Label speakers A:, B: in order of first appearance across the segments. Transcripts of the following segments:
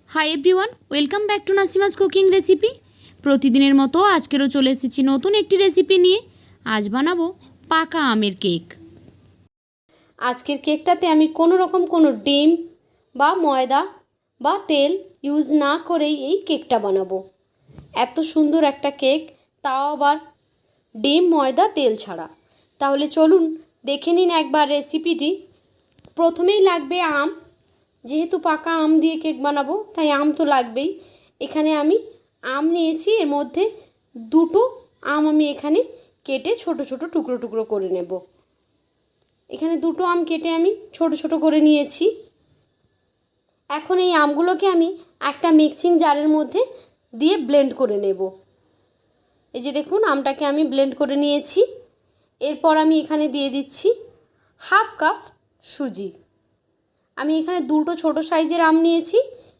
A: Hi everyone, welcome back to Nasima's cooking recipe. প্রতিদিনের মতো আজকেরও চলে এসেছি নতুন একটি রেসিপি নিয়ে। আজ বানাবো পাকা আমের কেক। আজকের কেকটাতে আমি কোনো ডিম বা ময়দা বা তেল ইউজ না করেই এই কেকটা বানাবো। এত সুন্দর একটা কেক, তাও আবার ডিম ময়দা তেল ছাড়া। তাহলে চলুন দেখে নিন একবার রেসিপিটি। প্রথমেই লাগবে আম। যেহেতু পাকা আম দিয়ে কেক বানাবো তাই আম তো লাগবেই। এখানে আমি আম নিয়েছি, এর মধ্যে দুটো আম আমি এখানে কেটে ছোট ছোট টুকরো টুকরো করে নেব। এখানে দুটো আম কেটে আমি ছোট ছোট করে নিয়েছি। এখন এই আমগুলোকে আমি একটা মিক্সিং জারের মধ্যে দিয়ে ব্লেন্ড করে নেব। এই যে দেখুন, আমটাকে আমি ব্লেন্ড করে নিয়েছি। এরপর আমি এখানে দিয়ে দিচ্ছি হাফ কাপ সুজি। আমি এখানে দুটো ছোট সাইজের আম নিয়েছি,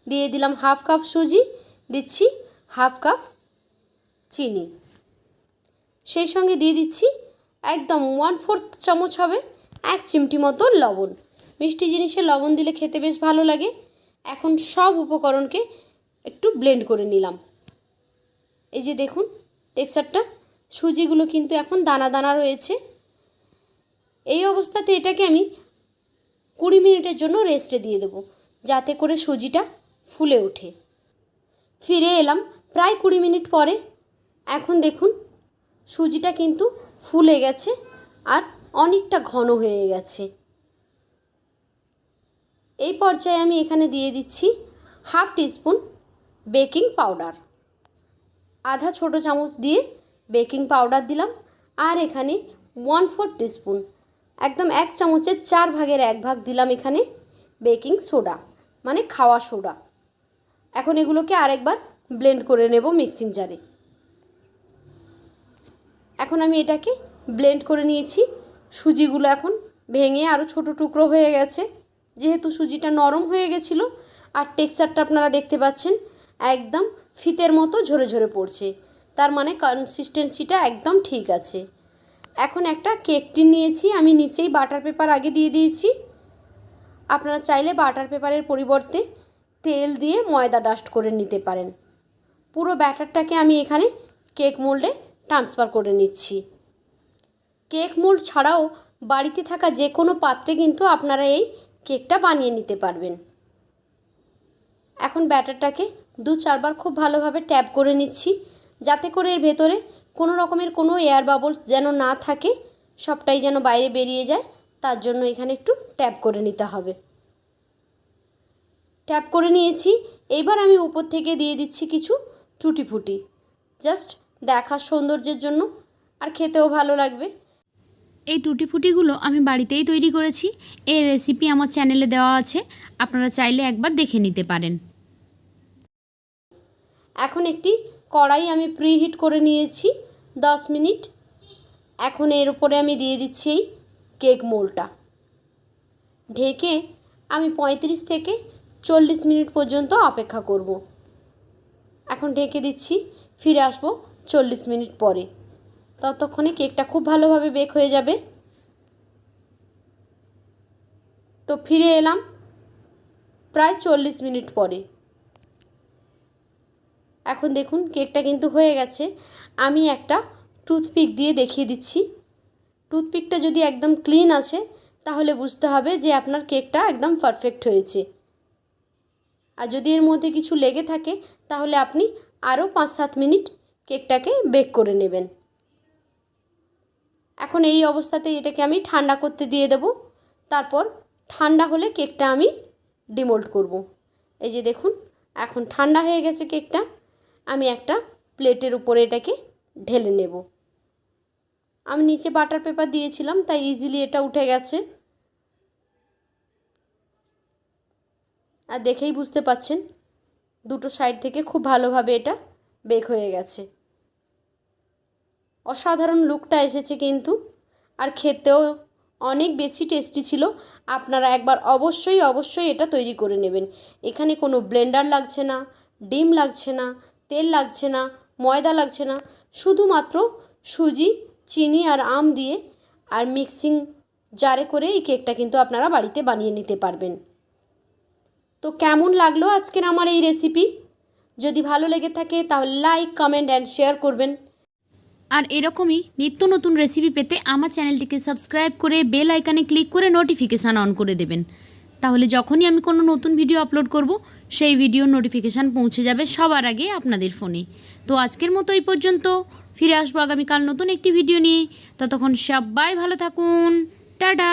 A: দিয়ে দিলাম হাফ কাপ সুজি, দিচ্ছি হাফ কাপ চিনি, সেই সঙ্গে দিয়ে দিচ্ছি একদম 1/4 চামচ হবে 1 চিমটি মতো লবণ। মিষ্টি জিনিসে লবণ দিলে খেতে বেশ ভালো লাগে। এখন সব উপকরণকে একটু ব্লেন্ড করে নিলাম। এই যে দেখুন টেক্সচারটা, সুজিগুলো কিন্তু এখন দানা দানা রয়েছে। এই অবস্থাতে এটাকে আমি 20 মিনিটের জন্য রেস্টে দিয়ে দেবো, যাতে করে সুজিটা ফুলে ওঠে। ফিরে এলাম প্রায় 20 মিনিট পরে। এখন দেখুন সুজিটা কিন্তু ফুলে গেছে আর অনেকটা ঘন হয়ে গেছে। এই পর্যায়ে আমি এখানে দিয়ে দিচ্ছি হাফ টিস্পুন বেকিং পাউডার। আধা ছোট চামচ দিয়ে বেকিং পাউডার দিলাম। আর এখানে 1/4 টিস্পুন, একদম 1 চামচের 4 ভাগের 1 ভাগ দিলাম এখানে বেকিং সোডা, মানে খাওয়া সোডা। এখন এগুলোকে আরেকবার ব্লেন্ড করে নেব মিক্সিং জারে। এখন আমি এটাকে ব্লেন্ড করে নিয়েছি। সুজিগুলো এখন ভেঙে আরও ছোট টুকরো হয়ে গেছে। যেহেতু সুজিটা নরম হয়ে গেছিলো, আর টেক্সচারটা আপনারা দেখতে পাচ্ছেন একদম ফিতের মতো ঝরে ঝরে পড়ছে, তার মানে কনসিস্টেন্সিটা একদম ঠিক আছে। এখন একটা কেক টিন নিয়েছি, আমি নিচেই বাটার পেপার আগে দিয়ে দিয়েছি। আপনারা চাইলে বাটার পেপারের পরিবর্তে তেল দিয়ে ময়দা ডাস্ট করে নিতে পারেন। পুরো ব্যাটারটাকে আমি এখানে কেক মোল্ডে ট্রান্সফার করে নিচ্ছি। কেক মোল্ড ছাড়াও বাড়িতে থাকা যে কোনো পাত্রে কিন্তু আপনারা এই কেকটা বানিয়ে নিতে পারবেন। এখন ব্যাটারটাকে 2-4 বার খুব ভালোভাবে ট্যাপ করে নিচ্ছি, যাতে করে এর ভেতরে কোনো রকমের কোনো এয়ার বাবলস যেন না থাকে, সবটাই যেন বাইরে বেরিয়ে যায়। তার জন্য এখানে একটু ট্যাপ করে নিতে হবে। ট্যাপ করে নিয়েছি। এইবার আমি উপর থেকে দিয়ে দিচ্ছি কিছু টুটি ফুটি, জাস্ট দেখার সৌন্দর্যের জন্য, আর খেতেও ভালো লাগবে। এই টুটি ফুটিগুলো আমি বাড়িতেই তৈরি করেছি। এই রেসিপি আমার চ্যানেলে দেওয়া আছে, আপনারা চাইলে একবার দেখে নিতে পারেন। এখন একটি কড়াই আমি প্রিহিট করে নিয়েছি 10 মিনিট। এখন এর উপরে আমি দিয়ে দিচ্ছি এই কেক মোল্ডটা। ঢেকে আমি 35 থেকে 40 মিনিট পর্যন্ত অপেক্ষা করব। এখন ঢেকে দিচ্ছি, ফিরে আসবো 40 মিনিট পরে। ততক্ষণে কেকটা খুব ভালোভাবে বেক হয়ে যাবে। তো ফিরে এলাম প্রায় 40 মিনিট পরে। এখন দেখুন কেকটা কিন্তু হয়ে গেছে। আমি একটা টুথপিক দিয়ে দেখিয়ে দিচ্ছি। টুথপিকটা যদি একদম ক্লিন আসে তাহলে বুঝতে হবে যে আপনার কেকটা একদম পারফেক্ট হয়েছে। আর যদি এর মধ্যে কিছু লেগে থাকে তাহলে আপনি আরও 5-7 মিনিট কেকটাকে বেক করে নেবেন। এখন এই অবস্থাতে এটাকে আমি ঠান্ডা করতে দিয়ে দেব। তারপর ঠান্ডা হলে কেকটা আমি ডিমোল্ড করব। এই যে দেখুন এখন ঠান্ডা হয়ে গেছে কেকটা। আমি একটা প্লেটের উপরে এটাকে ঢেলে নেব। আমি নিচে বাটার পেপার দিয়েছিলাম তাই ইজিলি এটা উঠে গেছে। আর দেখেই বুঝতে পাচ্ছেন দুটো সাইড থেকে খুব ভালোভাবে এটা বেক হয়ে গেছে। অসাধারণ লুকটা এসেছে কিন্তু, আর খেতেও অনেক বেশি টেস্টি ছিল। আপনারা একবার অবশ্যই এটা তৈরি করে নেবেন। এখানে কোনো ব্লেন্ডার লাগছে না, ডিম লাগছে না, তেল লাগছে না, ময়দা লাগছে না, শুধুমাত্র সুজি, চিনি আর আম দিয়ে আর মিক্সিং জারে করে এই কেকটা কিন্তু আপনারা বাড়িতে বানিয়ে নিতে পারবেন। তো কেমন লাগলো আজকের আমার এই রেসিপি? যদি ভালো লেগে থাকে তাহলে লাইক, কমেন্ট অ্যান্ড শেয়ার করবেন। আর এরকমই নিত্য নতুন রেসিপি পেতে আমার চ্যানেলটিকে সাবস্ক্রাইব করে বেল আইকনে ক্লিক করে নোটিফিকেশান অন করে দেবেন। তাহলে যখনই আমি কোনো নতুন ভিডিও আপলোড করব সেই ভিডিওর নোটিফিকেশান পৌঁছে যাবে সবার আগে আপনাদের ফোনে। তো আজকের মতো এই পর্যন্ত, ফিরে আসবো আগামীকাল নতুন একটি ভিডিও নিয়ে। ততক্ষণ সবাই ভালো থাকুন, টাটা।